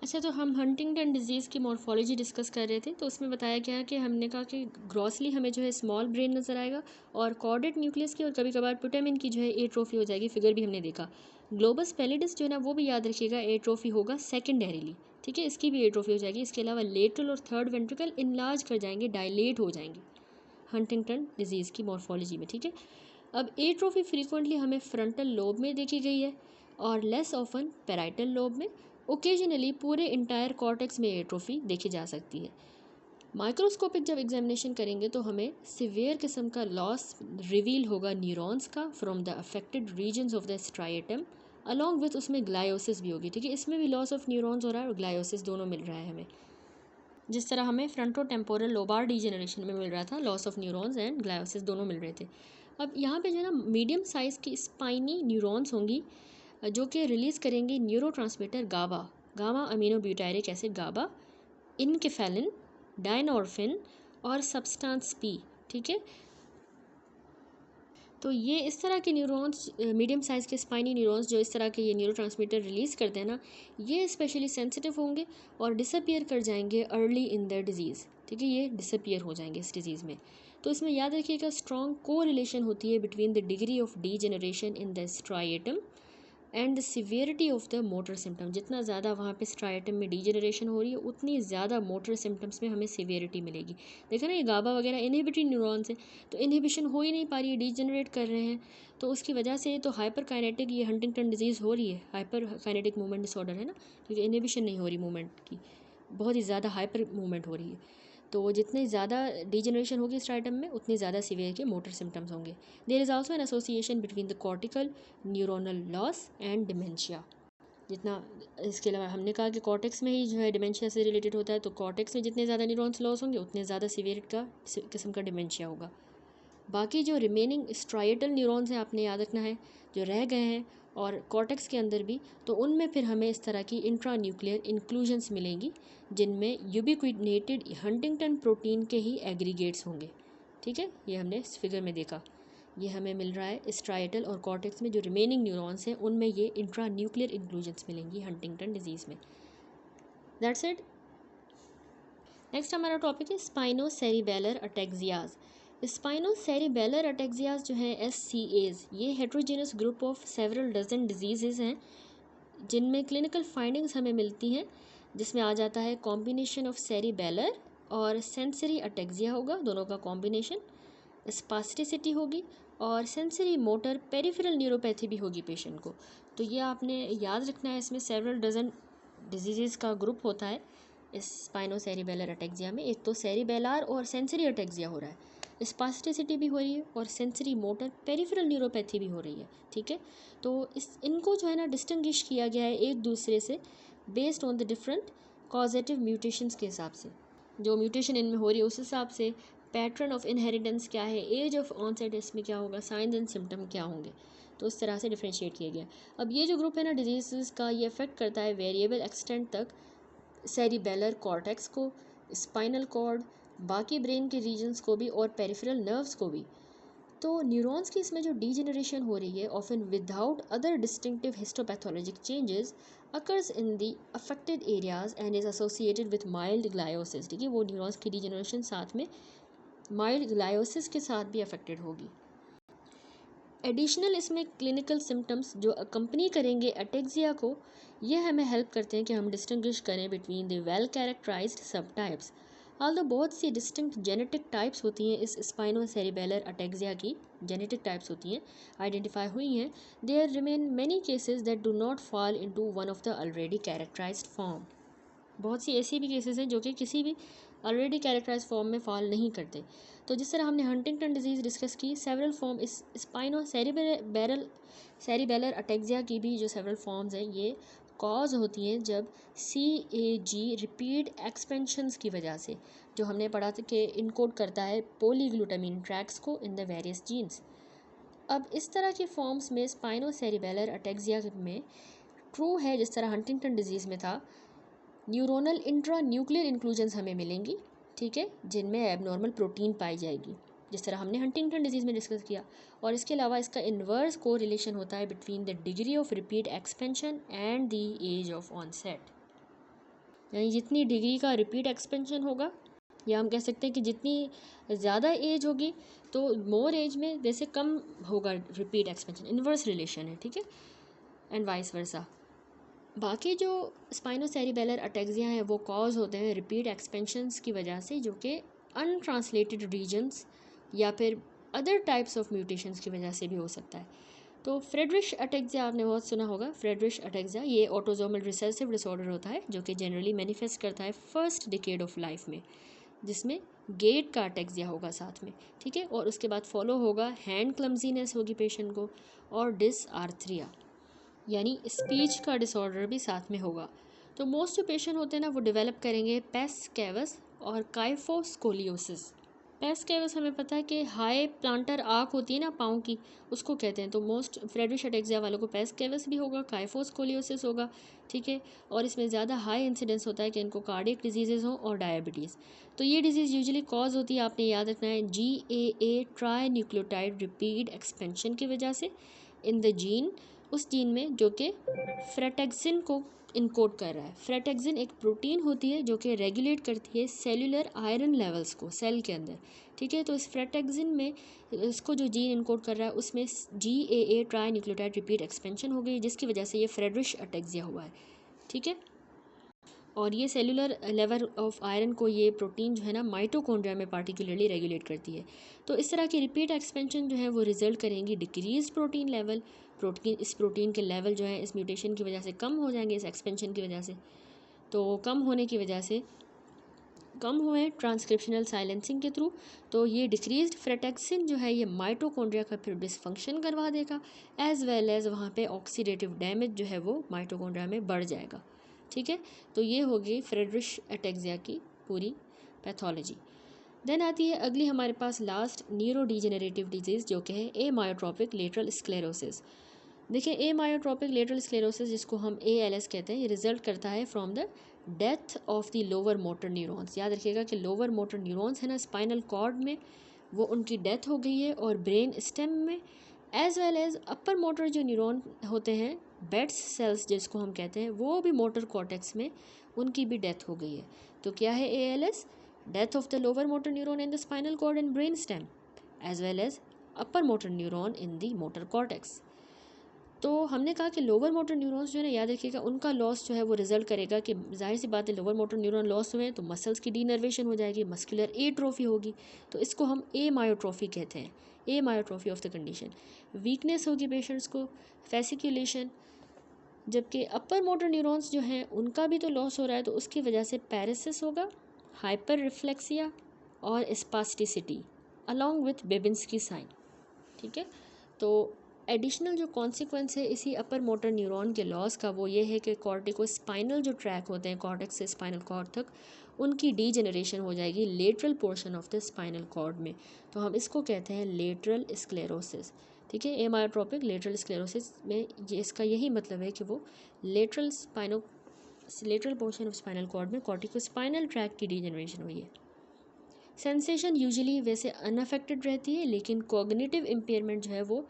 अच्छा, तो हम हंटिंगटन डिजीज़ की मॉर्फोलॉजी डिस्कस कर रहे थे, तो उसमें बताया गया कि हमने कहा कि ग्रॉसली हमें जो है स्मॉल ब्रेन नज़र आएगा और कॉर्डेड न्यूक्लियस की और कभी कभार पुटामिन की जो है एट्रोफी हो जाएगी, फिगर भी हमने देखा। ग्लोबस पैलिडिस जो है ना वो भी याद रखिएगा, एट्रोफी होगा सेकेंडरीली, ठीक है, इसकी भी एट्रोफी हो जाएगी। इसके अलावा लेटरल और थर्ड वेंट्रिकल इनलार्ज कर जाएंगे, डायलेट हो जाएंगे हंटिंगटन डिजीज़ की मॉर्फोलॉजी में, ठीक है। अब एट्रोफी फ्रीक्वेंटली हमें फ्रंटल लोब में देखी गई है और लेस ऑफन पैराइटल लोब में। ओकेजनली पूरे इंटायर कॉर्टेक्स में एट्रोफी देखी जा सकती है। माइक्रोस्कोपिक जब एग्जामिनेशन करेंगे तो हमें सिवियर किस्म का लॉस रिवील होगा न्यूरॉन्स का from the affected regions of the striatum, along with उसमें ग्लायोसिस भी होगी, ठीक है। इसमें भी लॉस ऑफ न्यूरॉन्स हो रहा है और ग्लायोसिस दोनों मिल रहा है हमें, जिस तरह हमें फ्रंटो टेम्पोरल लोबार डीजेनरेशन में मिल रहा था, loss of neurons and gliosis दोनों मिल रहे थे। अब यहाँ पे जो है ना मीडियम साइज़ की स्पाइनी न्यूरॉन्स होंगी जो कि रिलीज़ करेंगे न्यूरोट्रांसमीटर गाबा, गामा अमीनो ब्यूटायरिक एसिड गाबा, इनकेफेलिन, डायनोरफिन और सब्सटेंस पी, ठीक है। तो ये इस तरह के न्यूरॉन्स, मीडियम साइज़ के स्पाइनी न्यूरॉन्स जो इस तरह के ये न्यूरोट्रांसमीटर रिलीज़ करते हैं ना, ये स्पेशली सेंसिटिव होंगे और डिसअपियर कर जाएंगे अर्ली इन द डिजीज़, ठीक है, ये डिसअपियर हो जाएंगे इस डिजीज़ में। तो इसमें याद रखिएगा स्ट्रॉन्ग को रिलेशन होती है between the degree of degeneration in the striatum and the severity of the motor symptom. जितना ज़्यादा वहाँ पे स्ट्राइटम में डीजनरेशन हो रही है उतनी ज़्यादा मोटर सिम्टम्स में हमें सिवियरिटी मिलेगी। देखा ना, ये गाबा वगैरह इनहिबिटरी न्यूरॉन्स है, तो इनहिबिशन हो ही नहीं पा रही है, डीजनरेट कर रहे हैं, तो उसकी वजह से तो हाइपर काइनेटिक ये हंटिंगटन डिजीज़ हो रही है, हाइपर काइनेटिक मूवमेंट डिसऑर्डर है ना, क्योंकि इनहिबिशन नहीं हो रही मूवमेंट की, बहुत ही ज़्यादा हाइपर मूवमेंट हो रही है। तो जितनी ज़्यादा डीजनरेशन होगी स्ट्राइटम में उतनी ज़्यादा सीवियर के मोटर सिम्टम्स होंगे। There is also an association between the cortical neuronal loss and dementia. जितना, इसके अलावा हमने कहा कि कॉर्टेक्स में ही जो है डिमेंशिया से रिलेटेड होता है, तो कॉर्टेक्स में जितने ज़्यादा न्यूरॉन्स लॉस होंगे उतने ज़्यादा सीवियर का किस्म का डिमेंशिया होगा। बाकी जो रिमेनिंग स्ट्राइटल न्यूरॉन्स हैं आपने याद रखना है, जो रह गए हैं और कॉर्टेक्स के अंदर भी, तो उनमें फिर हमें इस तरह की इंट्रा न्यूक्लियर इंक्लूजन्स मिलेंगी जिनमें यूबिक्विनेटेड हंटिंगटन प्रोटीन के ही एग्रीगेट्स होंगे, ठीक है। ये हमने इस फिगर में देखा, ये हमें मिल रहा है स्ट्राइटल और कॉर्टेक्स में जो रिमेनिंग न्यूरॉन्स हैं उनमें ये इंट्रा न्यूक्लियर इंक्लूजन्स मिलेंगी हंटिंगटन डिजीज़ में। That's it. नेक्स्ट हमारा टॉपिक है स्पाइनोसेरिबेलर अटैक्सियाज। स्पाइनोसेरिबेलर अटैक्सियाज जो हैं SCAs, ये heterogeneous group of several dozen diseases हैं जिनमें क्लिनिकल फाइंडिंग्स हमें मिलती हैं, जिसमें आ जाता है कॉम्बिनेशन ऑफ सेरिबेलर और सेंसरी अटैक्सिया होगा, दोनों का कॉम्बिनेशन, स्पास्टिसिटी होगी और सेंसरी मोटर पेरिफेरल न्यूरोपैथी भी होगी पेशेंट को। तो ये आपने याद रखना है, इसमें सेवरल डजन डिजीज़ का ग्रुप होता है इस स्पाइनोसेरिबेलर अटैक्सिया में। एक तो सेरिबेलर और सेंसरी अटैक्सिया हो रहा है, स्पास्टिसिटी भी हो रही है और सेंसरी मोटर पेरिफेरल न्यूरोपैथी भी हो रही है, ठीक है। तो इनको जो है ना डिस्टिंग्विश किया गया है एक दूसरे से based on the different causative mutations के हिसाब से, जो म्यूटेशन इनमें हो रही है उस हिसाब से, पैटर्न ऑफ इनहेरिटेंस क्या है, एज ऑफ ऑनसेट इसमें क्या होगा, साइंस एंड सिम्टम क्या होंगे, तो उस तरह से डिफ्रेंशिएट किया गया। अब ये जो ग्रुप है ना डिजीज़ का, ये अफेक्ट करता है वेरिएबल एक्सटेंट तक सेरिबेलर कॉर्टेक्स को, स्पाइनल कॉर्ड, बाकी ब्रेन के रीजन्स को भी और पेरिफेरल नर्व्स को भी। तो न्यूरॉन्स की इसमें जो डीजनरेशन हो रही है often without other distinctive histopathologic changes occurs in the affected areas and is associated with mild gliosis, ठीक है। वो न्यूरॉन्स की डीजनरेशन साथ में माइल्ड ग्लायोसिस के साथ भी अफेक्टेड होगी। एडिशनल इसमें क्लिनिकल सिम्टम्स जो अकम्पनी करेंगे अटैक्सिया को, ये हमें हेल्प करते हैं कि हम डिस्टिंग्विश करें between the well characterized subtypes. Although बहुत सी डिस्टिंक्ट जेनेटिक टाइप्स होती हैं इस स्पाइनोसेरिबेलर अटैक्सिया की, जेनेटिक टाइप्स होती हैं, आइडेंटिफाई हुई हैं, there remain many cases that do not fall into one of the already characterized form. बहुत सी ऐसी भी केसेस हैं जो कि किसी भी ऑलरेडी कैरेक्टराइज फॉर्म में फॉल नहीं करते। तो जिस तरह हमने हंटिंगटन डिजीज़ डिस्कस की, सेवरल फॉर्म इस स्पाइनो सेरिबेलर अटैक्सिया की भी जो सेवरल फॉर्म्स हैं ये कॉज होती हैं जब CAG रिपीट एक्सपेंशंस की वजह से, जो हमने पढ़ा था कि इनकोड करता है पोलीग्लूटामिन ट्रैक्स को इन द वेरियस जीन्स। अब इस तरह की फॉर्म्स में स्पाइनोसेरिबेलर अटैक्सिया में ट्रू है जिस तरह हंटिंगटन डिजीज़ में था, न्यूरोनल इंट्रा न्यूक्लियर इंक्लूजन्स हमें मिलेंगी, ठीक है, जिनमें एबनॉर्मल प्रोटीन पाई जाएगी, जिस तरह हमने हंटिंगटन डिजीज़ में डिस्कस किया। और इसके अलावा इसका इन्वर्स को रिलेशन होता है between the degree of repeat expansion and the age of onset. यानी जितनी डिग्री का रिपीट एक्सपेंशन होगा, या हम कह सकते हैं कि जितनी ज़्यादा एज होगी तो मोर एज में जैसे कम होगा रिपीट एक्सपेंशन, इन्वर्स रिलेशन है, ठीक है, एंड वाइस वर्सा। बाकी जो स्पाइनोसेरिबेलर अटैक्सिया हैं वो कॉज होते हैं रिपीट एक्सपेंशंस की वजह से, जो कि अनट्रांसलेटेड रीजन्स या फिर अदर टाइप्स ऑफ म्यूटेशंस की वजह से भी हो सकता है। तो फ्रेडरिश अटैक्सिया आपने बहुत सुना होगा। फ्रेडरिश अटैक्सिया ये ऑटोसोमल रिसेसिव डिसऑर्डर होता है जो कि जनरली मैनिफेस्ट करता है फर्स्ट डिकेड ऑफ लाइफ में, जिसमें गेट का अटैक्सिया होगा साथ में, ठीक है, और उसके बाद फॉलो होगा हैंड क्लमजीनेस होगी पेशेंट को, और डिसआर्थरिया यानी स्पीच का डिसऑर्डर भी साथ में होगा। तो मोस्ट जो पेशेंट होते हैं ना वो डेवलप करेंगे पेस कैवस और काइफोस्कोलियोसिस। पेस कैवस हमें पता है कि हाई प्लांटर आर्क होती है ना पाँव की, उसको कहते हैं। तो मोस्ट फ्रेडरिश अटैक्सिया वालों को पेस कैवस भी होगा, काइफोस्कोलियोसिस होगा, ठीक है, और इसमें ज़्यादा हाई इंसिडेंस होता है कि इनको कार्डियक डिजीज़ हों और डायबिटीज़। तो ये डिजीज़ यूजुअली कॉज होती है, आपने याद रखना है, GAA tri nucleotide repeat expansion की वजह से इन द जीन, उस जीन में जो कि फ्रेटेक्सिन को इनकोड कर रहा है। फ्रेटेक्सिन एक प्रोटीन होती है जो कि रेगुलेट करती है सेल्यूलर आयरन लेवल्स को सेल के अंदर, ठीक है। तो इस फ्रेटेक्सिन में इसको जो जीन इनकोड कर रहा है उसमें GAA tri nucleotide repeat expansion हो गई, जिसकी वजह से ये फ्रेडरिश अटैक्सिया हुआ है, ठीक है। और ये सेलुलर लेवल ऑफ आयरन को ये प्रोटीन जो है ना माइटोकॉन्ड्रिया में पार्टिकुलरली रेगुलेट करती है। तो इस तरह की रिपीट एक्सपेंशन जो है वो रिजल्ट करेंगी डिक्रीज प्रोटीन लेवल, इस प्रोटीन के लेवल जो है इस म्यूटेशन की वजह से कम हो जाएंगे, इस एक्सपेंशन की वजह से। तो कम होने की वजह से कम हुए ट्रांसक्रिप्शनल साइलेंसिंग के थ्रू, तो ये डिक्रीज्ड फ्रेटेक्सिन जो है ये माइटोकॉन्ड्रिया का फिर डिसफंक्शन करवा देगा, एज वेल एज वहाँ पे ऑक्सीडेटिव डैमेज जो है वो माइटोकॉन्ड्रिया में बढ़ जाएगा, ठीक है। तो ये होगी फ्रेडरिश अटैक्सिया की पूरी पैथोलॉजी। देन आती है अगली हमारे पास लास्ट न्यूरो डिजेनरेटिव डिजीज़ जो कि है एमायोट्रोपिक लेटरल स्क्लेरोसिस। देखिए एमायोट्रोपिक लेटरल स्क्लेरोसिस जिसको हम ALS कहते हैं, ये रिजल्ट करता है from the death of the lower motor neurons. याद रखिएगा कि लोअर मोटर न्यूरॉन्स है ना स्पाइनल कॉर्ड में, वो उनकी डेथ हो गई है, और ब्रेन स्टेम में as well as upper motor जो न्यूरॉन होते हैं बेट्स सेल्स जिसको हम कहते हैं, वो भी मोटर कॉर्टेक्स में उनकी भी डेथ हो गई है। तो क्या है ALS? Death of the lower motor neuron in the spinal cord and brain stem as well as upper motor neuron in the motor cortex. तो हमने कहा कि लोअर मोटर न्यूरॉन्स जो है ना, याद रखिएगा उनका लॉस जो है वो रिजल्ट करेगा कि जाहिर सी बात है लोअर मोटर न्यूरॉन लॉस हुए तो मसल्स की डीनर्वेशन हो जाएगी, मस्कुलर एट्रोफी होगी, तो इसको हम एमायोट्रोफी कहते हैं, एमायोट्रोफी ऑफ द कंडीशन। वीकनेस होगी पेशेंट्स को, फेसिकुलेशन, जबकि अपर मोटर न्यूरॉन्स जो हैं उनका भी तो लॉस हो रहा है, तो उसकी वजह से पैरासिस होगा, हाइपर रिफ्लेक्सिया और spasticity along with Babinski sign, ठीक है। तो एडिशनल जो कॉन्सिक्वेंस है इसी अपर मोटर न्यूरॉन के लॉस का वो ये है कि कॉर्टिको स्पाइनल जो ट्रैक होते हैं कॉर्टेक्स से स्पाइनल कॉर्ड तक, उनकी डीजेनरेशन हो जाएगी lateral portion of the spinal cord में। तो हम इसको कहते हैं लेटरल स्क्लेरोसिस, ठीक है। एमायोट्रोपिक लेटरल स्क्लेरोसिस में ये इसका यही मतलब है कि वो lateral portion of spinal cord में कॉर्टिको स्पाइनल ट्रैक की डीजेनरेशन हुई है। सेंसेशन यूजुअली वैसे अनअफेक्टेड रहती है, लेकिन कॉग्निटिव इम्पेयरमेंट जो है वो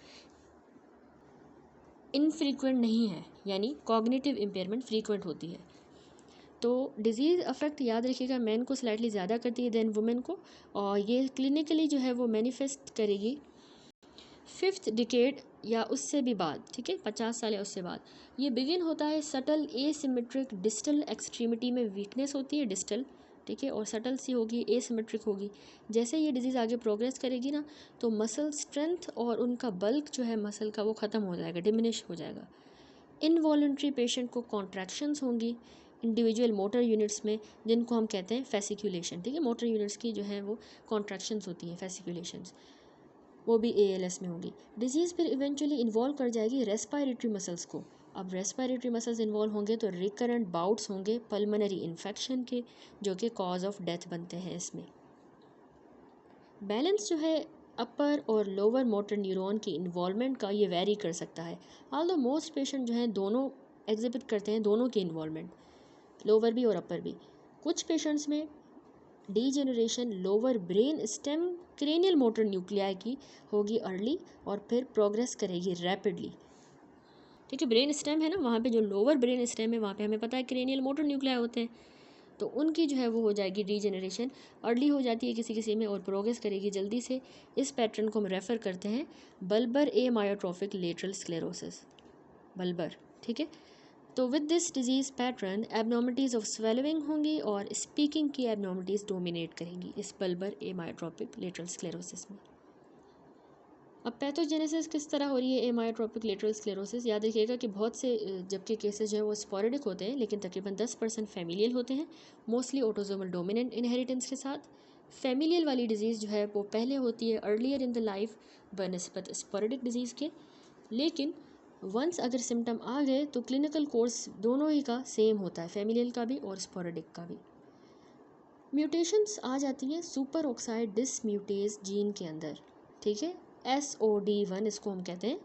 इनफ्रीक्वेंट नहीं है, यानी कॉग्निटिव इम्पेयरमेंट फ्रीक्वेंट होती है। तो डिजीज़ अफेक्ट याद रखिएगा मैन को स्लाइटली ज़्यादा करती है देन वुमेन को, और ये क्लिनिकली जो है वो मैनिफेस्ट करेगी 5th डिकेड या उससे भी बाद, ठीक है, 50 साल या उससे बाद। ये बिगिन होता है सटल एसिमेट्रिक डिस्टल एक्सट्रीमिटी में वीकनेस होती है डिस्टल, ठीक है, और सटल सी होगी, एसिमेट्रिक होगी। जैसे ये डिजीज़ आगे प्रोग्रेस करेगी ना तो मसल स्ट्रेंथ और उनका बल्क जो है मसल का वो ख़त्म हो जाएगा, डिमिनिश हो जाएगा। इनवॉलंटरी पेशेंट को कॉन्ट्रैक्शंस होंगी इंडिविजुअल मोटर यूनिट्स में, जिनको हम कहते हैं फेसिकुलेशन, ठीक है। मोटर यूनिट्स की जो है वो कॉन्ट्रैक्शंस होती हैं, फेसिकुलेशंस, वो भी ALS में होगी। डिजीज़ फिर इवेंचुअली इन्वॉल्व कर जाएगी रेस्पायरेटरी मसल्स को। अब रेस्पायरेटरी मसल्स इन्वॉल्व होंगे तो रिकरेंट बाउट्स होंगे पल्मोनरी इन्फेक्शन के, जो कि कॉज ऑफ डेथ बनते हैं इसमें। बैलेंस जो है अपर और लोअर मोटर न्यूरॉन की इन्वॉल्वमेंट का ये वेरी कर सकता है। ऑल्दो मोस्ट पेशेंट जो हैं दोनों एग्जिबिट करते हैं दोनों की इन्वॉल्वमेंट, लोअर भी और अपर भी। कुछ पेशेंट्स में degeneration lower brain stem cranial motor nuclei की होगी अर्ली, और फिर प्रोग्रेस करेगी रैपिडली, ठीक है। ब्रेन स्टेम है ना, वहाँ पे जो लोअर ब्रेन स्टेम है वहाँ पे हमें पता है क्रेनियल मोटर न्यूक्लियाई होते हैं, तो उनकी जो है वो हो जाएगी रीजनरेशन अर्ली हो जाती है किसी किसी में और प्रोग्रेस करेगी जल्दी से। इस पैटर्न को हम रेफ़र करते हैं बल्बर एमायोट्रोफिक लेटरल स्क्लेरोसिस, बल्बर, ठीक है। तो with this disease pattern abnormalities of swelling होंगी और स्पीकिंग की एबनॉर्मलिटीज़ डोमिनेट करेंगी इस बल्बर एमायोट्रोपिक लेटरल स्क्लेरोसिस में। अब पैथोजेनेसिस किस तरह हो रही है एमायोट्रोपिक लेटरल स्क्लेरोसिस? याद रखिएगा कि बहुत से जबकि केसेस जो है वो स्पोरेडिक होते हैं, लेकिन तकरीबन 10% फैमिलियल होते हैं, मोस्टली ऑटोसोमल डोमिनेंट इनहेरिटेंस के साथ। फैमिलियल वाली डिजीज़ जो है वो पहले होती है अर्लियर इन द लाइफ बनस्पत स्पोरेडिक डिजीज़ के, लेकिन वंस अगर सिम्टम आ गए तो क्लिनिकल कोर्स दोनों ही का सेम होता है, फैमिलियल का भी और स्पोरेडिक का भी। म्यूटेशंस आ जाती हैं सुपर ऑक्साइड डिसम्यूटेज जीन के अंदर, ठीक है, SOD1 इसको हम कहते हैं।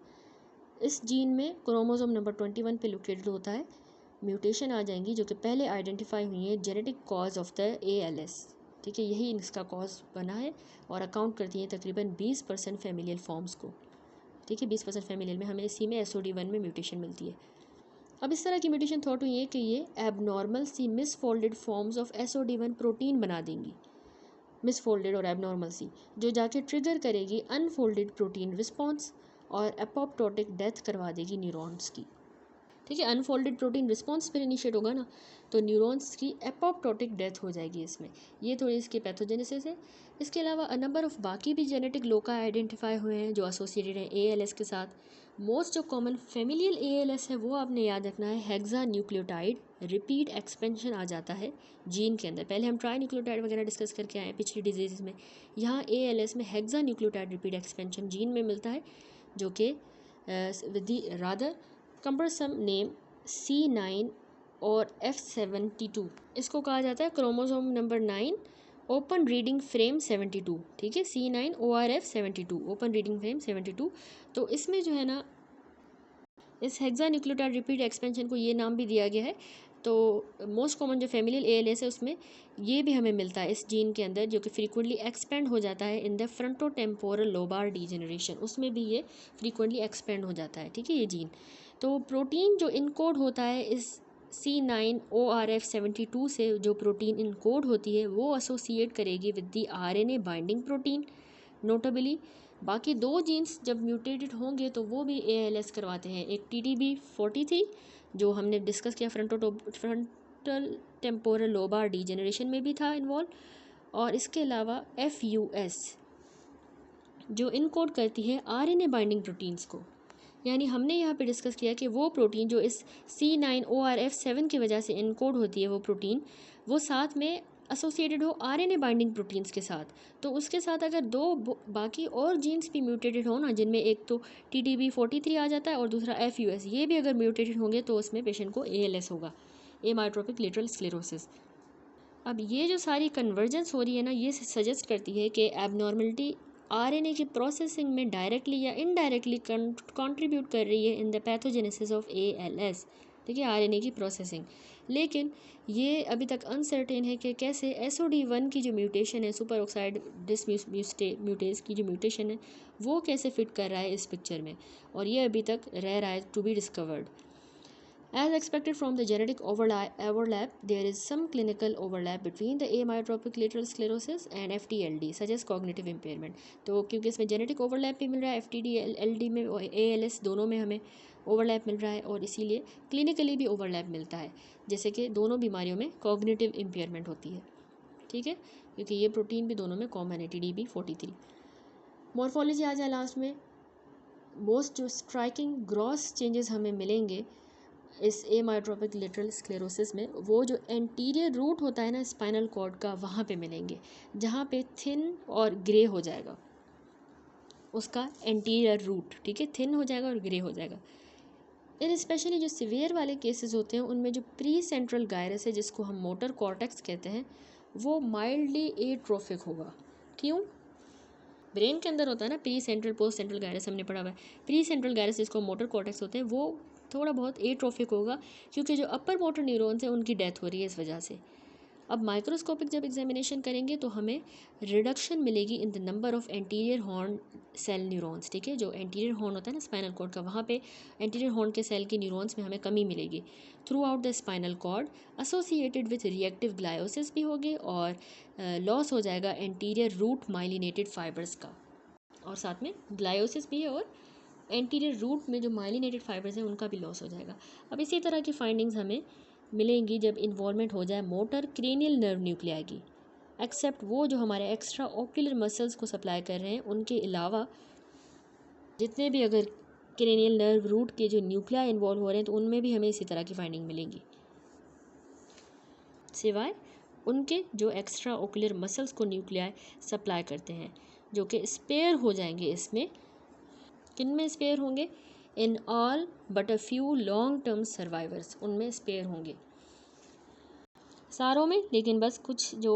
इस जीन में क्रोमोसोम नंबर 21 पे लोकेटेड होता है। म्यूटेशन आ जाएंगी जो कि पहले आइडेंटिफाई हुई है genetic cause of the ALS, ठीक है, यही इसका कॉज बना है और अकाउंट करती हैं तकरीबन 20% फैमिलियल फॉर्म्स को, ठीक है। 20% फैमिलियल में हमें इसी में SOD1 में म्यूटेशन मिलती है। अब इस तरह की म्यूटेशन थॉट हुई है कि ये एबनॉर्मल सी misfolded forms of SOD1 protein बना देंगी, मिसफोल्डेड और एबनॉर्मल सी, जो जाके ट्रिगर करेगी अनफोल्डेड प्रोटीन रिस्पॉन्स और एपोप्टोटिक डेथ करवा देगी न्यूरॉन्स की, ठीक है। अनफोल्डेड प्रोटीन रिस्पॉन्स फिर इनिशिएट होगा ना, तो न्यूरॉन्स की एपोप्टोटिक डेथ हो जाएगी इसमें। ये थोड़ी इसकी पैथोजेनेसिस है। इसके अलावा अ नंबर ऑफ बाकी भी जेनेटिक लोका आइडेंटिफाई हुए हैं जो एसोसिएटेड हैं ALS के साथ। मोस्ट जो कॉमन फैमिलियल ALS है वो आपने याद रखना है हेक्सा न्यूक्लियोटाइड रिपीट एक्सपेंशन आ जाता है जीन के अंदर। पहले हम ट्राई न्यूक्लियोटाइड वगैरह डिस्कस करके आए हैं पिछली डिजीज़ में। यहाँ ALS में hexa nucleotide repeat expansion gene में मिलता है, जो कि with the rather कंबरसम name C9 और F72, इसको कहा जाता है chromosome number 9 open reading frame 72, ठीक है। C9 ORF 72 open reading frame 72। तो इसमें जो है ना इस हेक्सा न्यूक्लियोटाइड रिपीट एक्सपेंशन को ये नाम भी दिया गया है। तो मोस्ट कॉमन जो फैमिलियल ALS है उसमें ये भी हमें मिलता है इस जीन के अंदर, जो कि फ्रीक्वेंटली एक्सपेंड हो जाता है in the frontotemporal lobar degeneration, उसमें भी ये फ्रीक्वेंटली एक्सपेंड हो जाता है, ठीक है, ये जीन। तो प्रोटीन जो इनकोड होता है इस C9 ORF 72 से, जो प्रोटीन इनकोड होती है वो एसोसिएट करेगी with the RNA binding protein notably. बाकी दो जीन्स जब म्यूटेटेड होंगे तो वो भी ALS करवाते हैं। एक TTB43 जो हमने डिस्कस किया फ्रंटल टेम्पोरल लोबार डीजेनरेशन में भी था इन्वॉल्व, और इसके अलावा FUS जो इनकोड करती है RNA बाइंडिंग प्रोटीन्स को। यानी हमने यहाँ पे डिस्कस किया कि वो प्रोटीन जो इस C9 ORF 7 की वजह से इनकोड होती है वो प्रोटीन, वो साथ में एसोसिएटेड हो RNA बाइंडिंग प्रोटीन्स के साथ। तो उसके साथ अगर दो बाकी और जीन्स भी म्यूटेटेड हो ना, जिनमें एक तो TTB43 आ जाता है और दूसरा FUS, ये भी अगर म्यूटेटेड होंगे तो उसमें पेशेंट को ALS होगा, एमायोट्रोपिक लेटरल स्क्लेरोसिस। अब ये जो सारी कन्वर्जेंस हो रही है ना, ये सजेस्ट करती है कि एबनॉर्मलिटी RNA की प्रोसेसिंग में डायरेक्टली या इनडायरेक्टली कंट्रीब्यूट कर रही है in the pathogenesis of ALS, ठीक है, RNA की प्रोसेसिंग। लेकिन ये अभी तक अनसर्टेन है कि कैसे SOD1 की जो म्यूटेशन है, सुपर ऑक्साइड डिसम्यूटेज की जो म्यूटेशन है, वो कैसे फिट कर रहा है इस पिक्चर में, और ये अभी तक रह रहा है to be discovered. As expected from the genetic overlap, there is some clinical overlap between the amyotrophic lateral sclerosis and FTLD, such as cognitive impairment. तो क्योंकि इसमें जेनेटिक ओवरलैप भी मिल रहा है FTD-LD में और ALS दोनों में हमें ओवरलैप मिल रहा है, और इसीलिए क्लिनिकली भी ओवरलैप मिलता है, जैसे कि दोनों बीमारियों में कॉग्निटिव इम्पेयरमेंट होती है, ठीक है, क्योंकि ये प्रोटीन भी दोनों में कॉमन है TDB43। मॉर्फोलॉजी आ जाए लास्ट में। मोस्ट जो स्ट्राइकिंग ग्रॉस चेंजेस हमें मिलेंगे इस एमायोट्रोपिक लेटरल स्क्लेरोसिस में, वो जो एंटीरियर रूट होता है ना स्पाइनल कॉर्ड का, वहाँ पे मिलेंगे, जहाँ पे थिन और ग्रे हो जाएगा उसका एंटीरियर रूट, ठीक है, थिन हो जाएगा और ग्रे हो जाएगा। इन स्पेशली जो सिवियर वाले केसेस होते हैं उनमें जो प्री सेंट्रल गायरस है, जिसको हम मोटर कॉर्टेक्स कहते हैं, वो माइल्डली एट्रोफिक होगा। क्यों? ब्रेन के अंदर होता है ना pre central post central gyrus, हमने पढ़ा हुआ है। प्री सेंट्रल गायरस जिसको मोटर कॉर्टेक्स होते हैं, वो थोड़ा बहुत एट्रोफिक होगा, क्योंकि जो अपर मोटर न्यूरॉन्स हैं उनकी डेथ हो रही है इस वजह से। अब माइक्रोस्कोपिक जब एग्जामिनेशन करेंगे तो हमें रिडक्शन मिलेगी in the number of anterior horn cell neurons, ठीक है, जो एंटीरियर हॉर्न होता है ना स्पाइनल कॉर्ड का, वहाँ पे एंटीरियर हॉर्न के सेल की न्यूरॉन्स में हमें कमी मिलेगी throughout the spinal cord, associated with reactive gliosis भी होगी, और लॉस हो जाएगा एंटीरियर रूट माइलिनेटेड फाइबर्स का, और साथ में ग्लायोसिस भी है, और एंटीरियर रूट में जो माइलिनेटेड फाइबर्स हैं उनका भी लॉस हो जाएगा। अब इसी तरह की फाइंडिंग्स हमें मिलेंगी जब इन्वॉल्वमेंट हो जाए मोटर क्रेनियल नर्व न्यूक्लियाई की, एक्सेप्ट वो जो हमारे एक्स्ट्रा ऑक्यूलर मसल्स को सप्लाई कर रहे हैं, उनके अलावा जितने भी अगर क्रेनियल नर्व रूट के जो न्यूक्लियाई इन्वॉल्व हो रहे हैं तो उनमें भी हमें इसी तरह की फाइंडिंग मिलेंगी, सिवाय उनके जो एक्स्ट्रा ऑक्यूलर मसल्स को न्यूक्लियाई सप्लाई करते हैं, जो कि स्पेयर हो जाएंगे। इसमें किन में स्पेयर होंगे? In all but a few long term survivors, उनमें स्पेयर होंगे, सारों में, लेकिन बस कुछ जो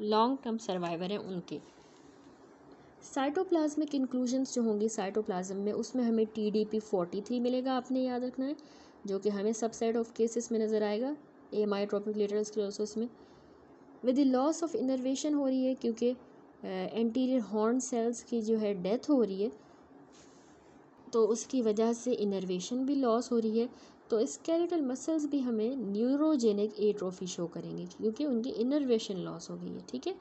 लॉन्ग टर्म सर्वाइवर हैं उनके। साइटोप्लाज्मिक इंक्लूजन्स जो होंगी साइटोप्लाज्म में, उसमें हमें TDP43 मिलेगा, आपने याद रखना है, जो कि हमें सबसेट ऑफ केसेस में नज़र आएगा एमायोट्रोपिक लेटरल स्क्लेरोसिस में। With the loss of innervation हो रही है क्योंकि एंटीरियर हॉर्न सेल्स की जो है डेथ हो रही है, तो उसकी वजह से इनर्वेशन भी लॉस हो रही है, तो स्केलेटल मसल्स भी हमें न्यूरोजेनिक एट्रोफी शो करेंगे क्योंकि उनकी इनर्वेशन लॉस हो गई है, ठीक है।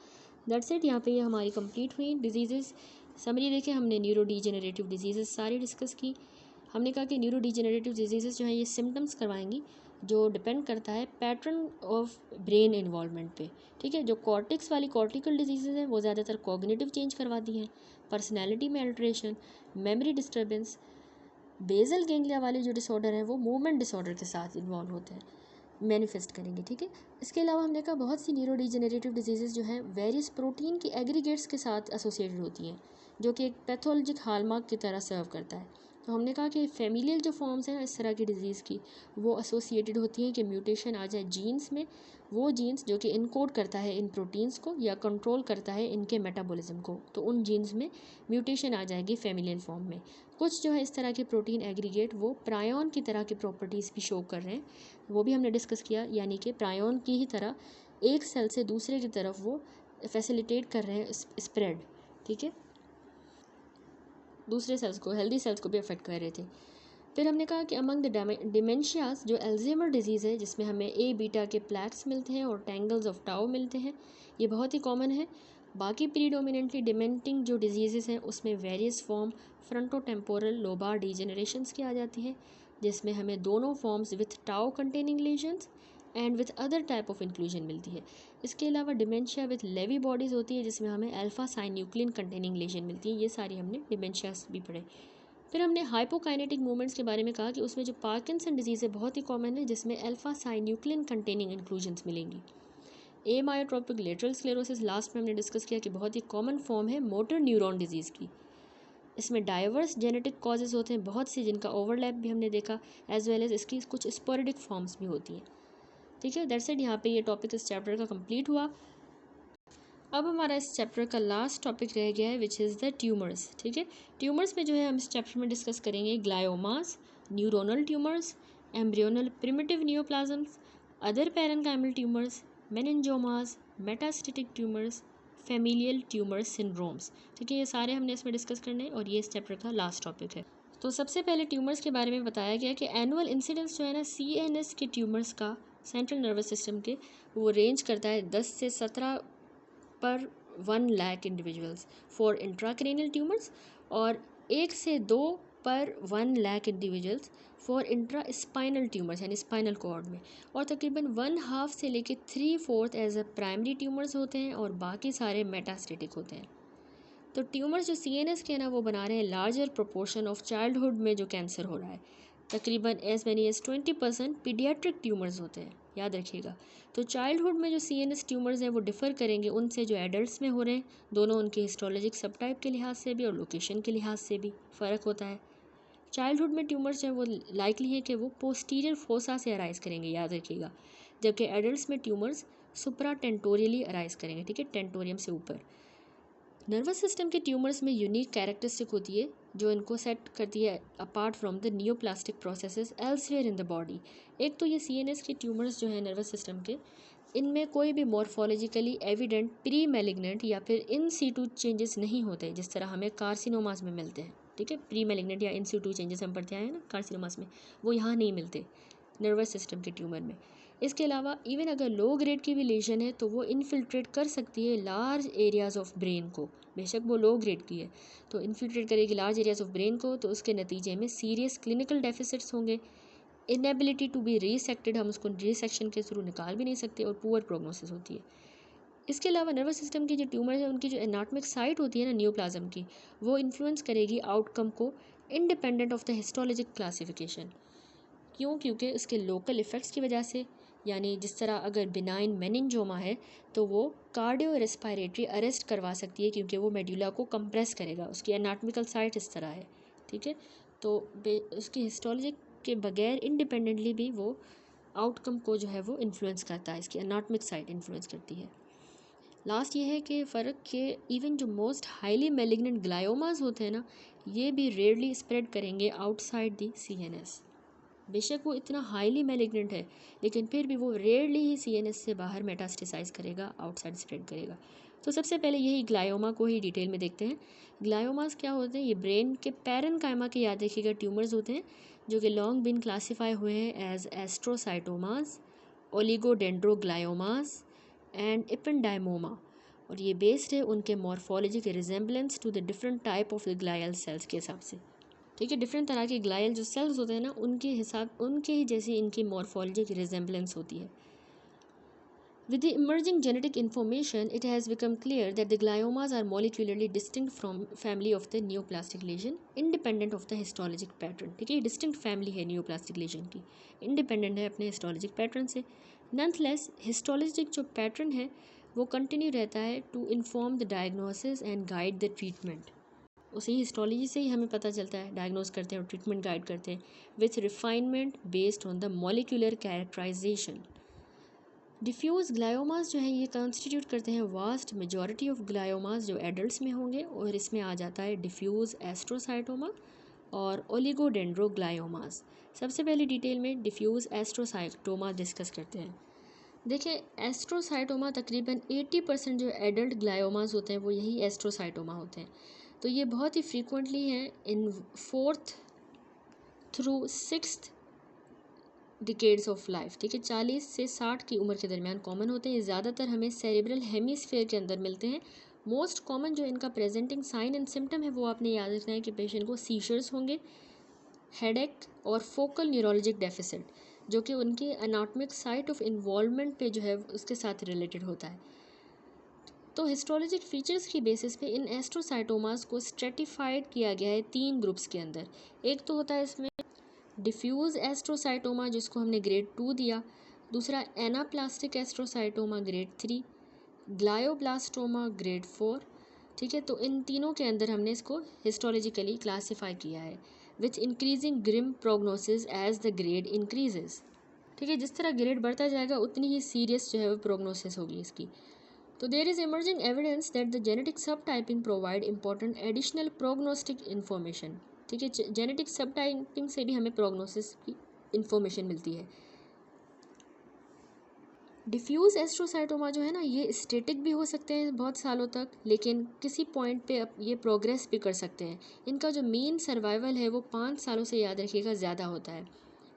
दैट्स इट, यहाँ पे ये हमारी कंप्लीट हुई डिजीज़ेस समरी। देखें, हमने न्यूरो डिजेनरेटिव डिजीज़ेस सारी डिस्कस की। हमने कहा कि न्यूरो डिजेनरेटिव डिजीज़ेस जो हैं ये सिम्टम्स करवाएंगी जो डिपेंड करता है पैटर्न ऑफ ब्रेन इन्वॉल्वमेंट पे, ठीक है। जो कॉर्टिक्स वाली कॉर्टिकल डिजीज़ेज हैं वो ज़्यादातर कॉग्निटिव चेंज करवाती हैं, पर्सनैलिटी में alteration, memory disturbance. Basal ganglia वाले जो डिसऑर्डर हैं वो मूवमेंट डिसऑर्डर के साथ इन्वॉल्व होते हैं, मैनिफेस्ट करेंगे, ठीक है। इसके अलावा हमने कहा बहुत सी न्यूरो डिजेनरेटिव डिजीज़ेस जो हैं वेरियस प्रोटीन की एग्रीगेट्स के साथ एसोसिएटेड होती हैं, जो कि एक पैथोलॉजिक हॉलमार्क की तरह सर्व करता है। तो हमने कहा कि फैमिलियल जो फॉर्म्स हैं इस तरह की डिजीज़ की वो एसोसिएटेड होती हैं कि म्यूटेशन आ जाए जीन्स में, वो जीन्स जो कि इनकोड करता है इन प्रोटीन्स को या कंट्रोल करता है इनके मेटाबॉलिज्म को, तो उन जीन्स में म्यूटेशन आ जाएगी फैमिलियल फॉर्म में। कुछ जो है इस तरह के प्रोटीन एग्रीगेट वो प्रायोन की तरह की प्रॉपर्टीज़ भी शो कर रहे हैं, वो भी हमने डिस्कस किया, यानी कि प्रायोन की ही तरह एक सेल से दूसरे की तरफ वो फैसिलिटेट कर रहे हैं स्प्रेड, ठीक है, दूसरे सेल्स को, हेल्दी सेल्स को भी अफेक्ट कर रहे थे। फिर हमने कहा कि अमंग द डिमेंशियाज जो अल्जाइमर डिजीज़ है जिसमें हमें ए बीटा के प्लैक्स मिलते हैं और टेंगल्स ऑफ टाउ मिलते हैं, ये बहुत ही कॉमन है। बाकी प्रीडोमिनेंटली डिमेंटिंग जो डिजीज़ेस हैं उसमें वेरियस फॉर्म फ्रंटोटेम्पोरल लोबार डिजेनरेशंस की आ जाती है, जिसमें हमें दोनों forms with tau containing lesions and with other type of inclusion मिलती है। इसके अलावा डिमेंशिया विथ लेवी बॉडीज़ होती है जिसमें हमें अल्फा साइन्यूक्लिन कंटेनिंग लीजन मिलती है। ये सारी हमने डिमेंशियाज भी पढ़े। फिर हमने हाइपोकाइनेटिक मूवमेंट्स के बारे में कहा कि उसमें जो पार्किंसन डिजीज़ है बहुत ही कॉमन है, जिसमें अल्फा साइन्यूक्लिन कंटेनिंग इंक्लूजन्स मिलेंगी। एमायोट्रोपिक लेटरल स्क्लेरोसिस लास्ट में हमने डिस्कस किया कि बहुत ही कॉमन फॉर्म है मोटर न्यूरॉन डिजीज़ की। इसमें डाइवर्स जेनेटिक कॉजेज़ होते हैं बहुत सी, जिनका ओवरलैप भी हमने देखा, एज वेल एज इसकी कुछ स्पोरेडिक फॉर्म्स भी होती हैं, ठीक है। दैट्स इट, यहाँ पे ये टॉपिक इस चैप्टर का कंप्लीट हुआ। अब हमारा इस चैप्टर का लास्ट टॉपिक रह गया है विच इज़ द ट्यूमर्स, ठीक है। ट्यूमर्स में जो है हम इस चैप्टर में डिस्कस करेंगे gliomas, neuronal tumours, embryonal primitive neoplasms, other parenchymal tumours, meningiomas, metastatic tumours, familial tumour syndromes, ठीक है। ये सारे हमने इसमें डिस्कस करने हैं और ये इस चैप्टर का लास्ट टॉपिक है। तो सबसे पहले ट्यूमर्स के बारे में बताया गया कि एनुअल इंसिडेंस जो है ना CNS के ट्यूमर्स का सेंट्रल नर्वस सिस्टम के, वो रेंज करता है 10 से 17 पर 1 lakh individuals for intracranial tumours, और 1 से 2 पर 1 lakh individuals for intra spinal tumours यानी स्पाइनल कॉर्ड में, और तकरीबन 1/2 से लेकर 3/4 एज अ प्राइमरी ट्यूमर्स होते हैं और बाकी सारे मेटास्टेटिक होते हैं। तो ट्यूमर्स जो CNS के हैं ना वो बना रहे हैं लार्जर प्रोपोर्शन ऑफ चाइल्डहुड में जो कैंसर हो रहा है, तकरीबन as many as 20% paediatric tumours होते हैं, याद रखिएगा। तो चाइल्डहुड में जो CNS ट्यूमर्स हैं वो डिफ़र करेंगे उनसे जो एडल्ट्स में हो रहे हैं, दोनों उनके हिस्टोलॉजिक सब टाइप के लिहाज से भी और लोकेशन के लिहाज से भी फ़र्क होता है। चाइल्डहुड में ट्यूमर्स जो है वो लाइकली है कि वो पोस्टीरियर फोसा से अराइज़ करेंगे, याद रखिएगा, जबकि एडल्ट्स में ट्यूमर्स सुप्रा टेंटोरियली अराइज़ करेंगे, ठीक है, टेंटोरियम से ऊपर। नर्वस सिस्टम के ट्यूमर्स में यूनिक कैरेक्टरिस्टिक होती है जो इनको सेट करती है apart from the neoplastic processes elsewhere in the body. एक तो ये CNS के ट्यूमर्स जो है नर्वस सिस्टम के, इनमें कोई भी मॉर्फोलॉजिकली एविडेंट प्री मैलिग्नेंट या फिर इन सीटू चेंजेस नहीं होते जिस तरह हमें कार्सिनोमास में मिलते हैं। ठीक है, प्री मैलिग्नेंट या इन सीटू चेंजेस हम पढ़ते आए हैं ना कार्सिनोमास में, वो यहाँ नहीं मिलते नर्वस सिस्टम के ट्यूमर में। इसके अलावा इवन अगर लो ग्रेड की भी लेशन है तो वो इन्फिल्ट्रेट कर सकती है लार्ज एरियाज़ ऑफ ब्रेन को, बेशक वो लो ग्रेड की है तो इन्फिल्ट्रेट करेगी लार्ज एरियाज़ ऑफ ब्रेन को, तो उसके नतीजे में सीरियस क्लिनिकल डेफिसिट्स होंगे, इनएबिलिटी टू बी रीसेक्टेड, हम उसको रीसेक्शन के थ्रू निकाल भी नहीं सकते, और पुअर प्रोग्नोसिस होती है। इसके अलावा नर्वस सिस्टम की जो ट्यूमर है उनकी जो एनाटॉमिक साइट होती है ना न्यूप्लाज्म की, वो इन्फ्लुएंस करेगी आउटकम को independent of the histologic classification. क्यों? क्योंकि उसके लोकल इफ़ेक्ट्स की वजह से, यानी जिस तरह अगर बिनाइन मेनिंजोमा है तो वो कार्डियो रेस्पिरेटरी अरेस्ट करवा सकती है क्योंकि वो मेड्यूला को कंप्रेस करेगा, उसकी एनाटॉमिकल साइट इस तरह है। ठीक है, तो उसकी हिस्टोलॉजिक के बगैर इंडिपेंडेंटली भी वो आउटकम को जो है वो इन्फ्लुएंस करता है, इसकी एनाटॉमिक साइट इन्फ्लुएंस करती है। लास्ट ये है कि फ़र्क के इवन जो मोस्ट हाईली मैलिग्नेंट ग्लायोमास होते हैं ना, ये भी रेयरली स्प्रेड करेंगे आउटसाइड दी CNS। बेशक वो इतना हाईली मैलिग्नेंट है लेकिन फिर भी वो रेयरली ही CNS से बाहर मेटास्टेसाइज करेगा, आउटसाइड स्प्रेड करेगा। तो सबसे पहले यही ग्लायोमा को ही डिटेल में देखते हैं। ग्लायोमास क्या होते हैं? ये ब्रेन के पैरेनकाइमा के याद रखिएगा ट्यूमर्स होते हैं जो कि लॉन्ग बीन क्लासीफाई हुए हैं एज एस्ट्रोसाइटोमास, ओलिगोडेंड्रोग्लायोमास एंड एपेंडाइमोमा, और ये बेस्ड है उनके मॉर्फोलॉजी के resemblance to the different type of glial cells के हिसाब से। ठीक है, डिफरेंट तरह के ग्लायल जो सेल्स होते हैं ना उनके हिसाब उनके ही जैसी इनकी मॉर्फोलॉजी की रिजेंबलेंस होती है। With the emerging genetic information, it has become clear that the gliomas are molecularly distinct from family of the neoplastic lesion, independent of the histologic pattern. ठीक है, डिस्टिंक्ट फैमिली है neoplastic lesion की, independent है अपने histologic pattern से। नॉनथलेस histologic जो pattern है वो कंटिन्यू रहता है to inform the diagnosis and guide the treatment. उसी हिस्टोलॉजी से ही हमें पता चलता है, डायग्नोस करते हैं और ट्रीटमेंट गाइड करते हैं with refinement based on the molecular characterisation. Diffuse gliomas जो है ये कॉन्स्टिट्यूट करते हैं वास्ट मेजॉरिटी ऑफ ग्लायोमास जो एडल्ट्स में होंगे, और इसमें आ जाता है डिफ्यूज़ एस्ट्रोसाइटोमा और ओलिगोडेंड्रोग्लायोमास। सबसे पहले डिटेल में डिफ्यूज़ एस्ट्रोसाइटोमा डिस्कस करते हैं। देखिए, एस्ट्रोसाइटोमा तकरीबन 80% जो एडल्ट ग्लायोमास होते हैं वो यही एस्ट्रोसाइटोमा होते हैं। तो ये बहुत ही फ्रीक्वेंटली हैं इन 4th through 6th decades of life. ठीक है, 40 से 60 की उम्र के दरमियान कॉमन होते हैं। ये ज़्यादातर हमें सेरेब्रल हेमीस्फेयर के अंदर मिलते हैं। मोस्ट कॉमन जो इनका प्रेजेंटिंग साइन एंड सिम्टम है वो आपने याद रखना है कि पेशेंट को सीशर्स होंगे, हेडेक और फोकल न्यूरोलॉजिक डेफिसिट जो कि उनकी एनाटॉमिक साइट ऑफ इन्वॉल्वमेंट पे जो है उसके साथ रिलेटेड होता है। तो हिस्टोलॉजिक फीचर्स की बेसिस पे इन एस्ट्रोसाइटोमास को स्ट्रेटिफाइड किया गया है 3 ग्रुप्स के अंदर। एक तो होता है इसमें डिफ्यूज़ एस्ट्रोसाइटोमा जिसको हमने ग्रेड 2 दिया, दूसरा एनाप्लास्टिक एस्ट्रोसाइटोमा ग्रेड 3, ग्लायोब्लास्टोमा ग्रेड 4। ठीक है, तो इन तीनों के अंदर हमने इसको हिस्टोलॉजिकली क्लासीफाई किया है with increasing grim prognosis as the grade increases. ठीक है, जिस तरह ग्रेड बढ़ता जाएगा उतनी ही सीरियस जो है वो प्रोग्नोसिस होगी इसकी। तो there is emerging evidence that the genetic subtyping provide important additional prognostic information। ठीक है, जेनेटिक सबटाइपिंग से भी हमें प्रोग्नोसिस की इंफॉर्मेशन मिलती है। डिफ्यूज़ एस्ट्रोसाइटोमा जो है ना ये स्टेटिक भी हो सकते हैं बहुत सालों तक, लेकिन किसी पॉइंट पे ये प्रोग्रेस भी कर सकते हैं। इनका जो मीन सर्वाइवल है वो 5 सालों से, याद रखिएगा, ज़्यादा होता है।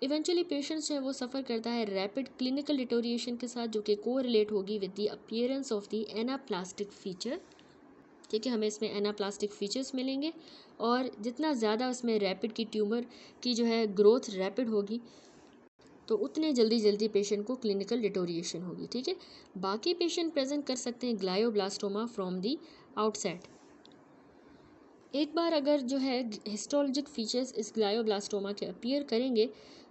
इवेंचुअली पेशेंट्स जो है वो सफ़र करता है रैपिड क्लिनिकल डिटोरिएशन के साथ जो कि को रिलेट होगी with the appearance of the anaplastic feature. ठीक है, हमें इसमें एनाप्लास्टिक फीचर्स मिलेंगे और जितना ज़्यादा उसमें रैपिड की ट्यूमर की जो है ग्रोथ रैपिड होगी तो उतने जल्दी पेशेंट को क्लिनिकल डिटोरिएशन होगी। ठीक है, बाकी पेशेंट प्रेजेंट कर सकते हैं ग्लायोब्लास्टोमा फ्रॉम दी आउटसेट। एक बार अगर जो है हिस्टोलॉजिक फीचर्स इस ग्लायोब्लास्टोमा के अपीयर करेंगे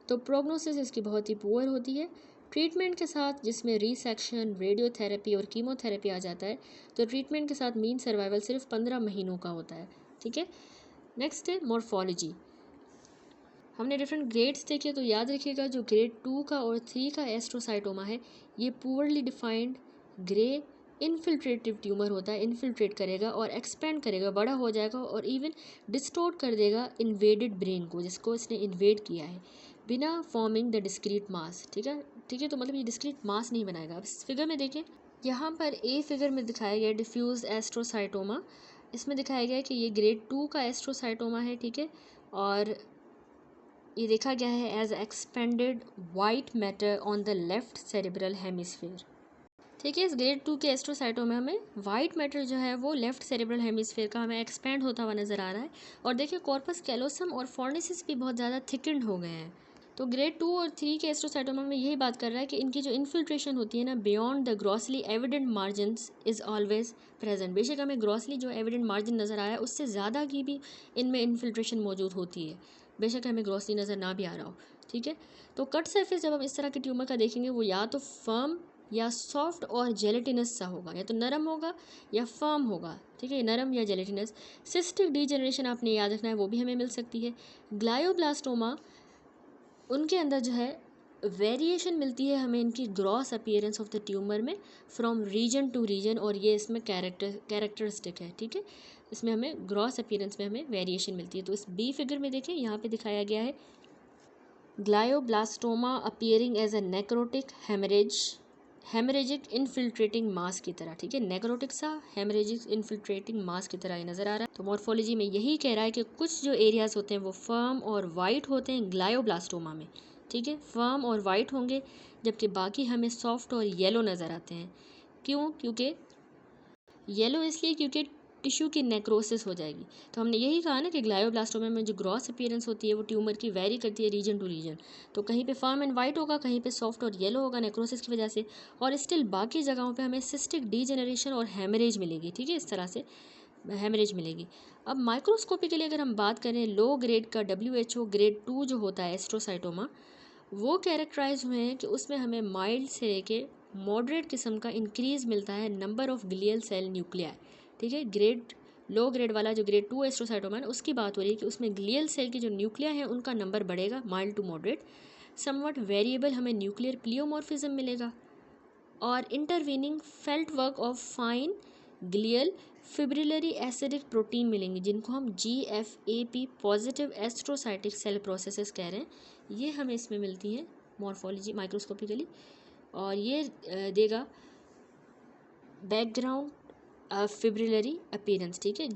तो प्रोग्नोसिस इसकी बहुत ही पुअर होती है। ट्रीटमेंट के साथ जिसमें रीसेक्शन, रेडियोथेरेपी और कीमोथेरेपी आ जाता है, तो ट्रीटमेंट के साथ मीन सर्वाइवल सिर्फ 15 महीनों का होता है। ठीक है, नेक्स्ट है मॉर्फोलॉजी। हमने डिफरेंट ग्रेड्स देखे, तो याद रखिएगा जो ग्रेड 2 का और 3 का एस्ट्रोसाइटोमा है ये पुअरली डिफाइंड ग्रे इनफिल्ट्रेटिव ट्यूमर होता है, इनफिल्ट्रेट करेगा और एक्सपेंड करेगा, बड़ा हो जाएगा और इवन डिस्टोर्ट कर देगा इन्वेडेड ब्रेन को जिसको इसने इन्वेड किया है बिना फॉर्मिंग द डिस्क्रीट मास। ठीक है, ठीक है, तो मतलब ये डिस्क्रीट मास नहीं बनाएगा। अब इस फिगर में देखें, यहाँ पर ए फिगर में दिखाया गया डिफ्यूज एस्ट्रोसाइटोमा। इसमें दिखाया गया है कि ये ग्रेड 2 का एस्ट्रोसाइटोमा है, ठीक है, और ये देखा गया है as expanded white matter on the left cerebral hemisphere. ठीक है, इस ग्रेड 2 के एस्ट्रोसाइटोमा में वाइट मैटर जो है वो लेफ्ट सेरेब्रल हेमिस्फीयर का हमें एक्सपेंड होता हुआ नज़र आ रहा है। और देखिए कॉर्पस कैलोसम और फॉर्निसिस भी बहुत ज़्यादा थिकन्ड हो गए हैं। तो ग्रेड 2 और 3 के एस्ट्रोसाइटोमा में यही बात कर रहा है कि इनकी जो इन्फिल्ट्रेशन होती है ना beyond the grossly evident margins is always present. बेशक हमें ग्रॉसली जो एविडेंट मार्जिन नज़र आ रहा है उससे ज़्यादा की भी इनमें इन्फिल्ट्रेशन मौजूद होती है, बेशक हमें ग्रॉसली नज़र ना भी आ रहा हो। ठीक है, तो कट सर्फेस जब हम इस तरह के ट्यूमर का देखेंगे वो या तो फर्म या सॉफ्ट और जेलेटिनस सा होगा, या तो नरम होगा या फर्म होगा। ठीक है, नरम या जेलेटिनस। सिस्टिक डीजेनरेशन आपने याद रखना है, वो भी हमें मिल सकती है। ग्लायोब्लास्टोमा, उनके अंदर जो है वेरिएशन मिलती है हमें इनकी gross appearance of the tumour में फ्रॉम रीजन टू रीजन, और ये इसमें कैरेक्टरिस्टिक है। ठीक है, इसमें हमें ग्रॉस अपीयरेंस में हमें वेरिएशन मिलती है। तो इस बी फिगर में देखें, यहाँ पे दिखाया गया है glioblastoma appearing as a necrotic haemorrhagic infiltrating mass की तरह। ठीक है, नेक्रोटिक सा हेमरेजिक इनफिल्ट्रेटिंग मास की तरह ये नज़र आ रहा है। तो मॉर्फोलॉजी में यही कह रहा है कि कुछ जो एरियाज होते हैं वो फर्म और वाइट होते हैं ग्लायोब्लास्टोमा में। ठीक है, फर्म और वाइट होंगे, जबकि बाकी हमें सॉफ्ट और येलो नज़र आते हैं। क्यों? क्योंकि येलो इसलिए क्योंकि टिश्यू की नेक्रोसिस हो जाएगी। तो हमने यही कहा ना कि ग्लायोब्लास्टोमा में जो ग्रॉस अपीयरेंस होती है वो ट्यूमर की वेरी करती है रीजन टू रीजन। तो कहीं पे फर्म एंड वाइट होगा, कहीं पे सॉफ्ट और येलो होगा नेक्रोसिस की वजह से, और स्टिल बाकी जगहों पे हमें सिस्टिक डीजेनरेशन और हेमरेज मिलेगी। ठीक है, इस तरह से हेमरेज मिलेगी। अब माइक्रोस्कोपी के लिए अगर हम बात करें, लो ग्रेड का WHO ग्रेड 2 जो होता है एस्ट्रोसाइटोमा, वो कैरेक्टराइज हुए हैं कि उसमें हमें माइल्ड से लेके मॉडरेट किस्म का इंक्रीज़ मिलता है number of glial cell nuclei. ठीक है, लो ग्रेड वाला जो ग्रेड 2 एस्ट्रोसाइटोमा है उसकी बात हो रही है कि उसमें ग्लियल सेल की जो न्यूक्लिया है उनका नंबर बढ़ेगा, mild to moderate. Somewhat variable हमें न्यूक्लियर प्लियोमॉर्फिज्म मिलेगा, और intervening felt work of fine glial fibrillary acidic protein मिलेंगे, जिनको हम GFAP positive astrocytic cell processes कह रहे हैं। ये हमें इसमें मिलती हैं मॉर्फोलॉजी माइक्रोस्कोपिकली, और ये देगा बैकग्राउंड फिब्रिलरी अपीयरेंस। ठीक है,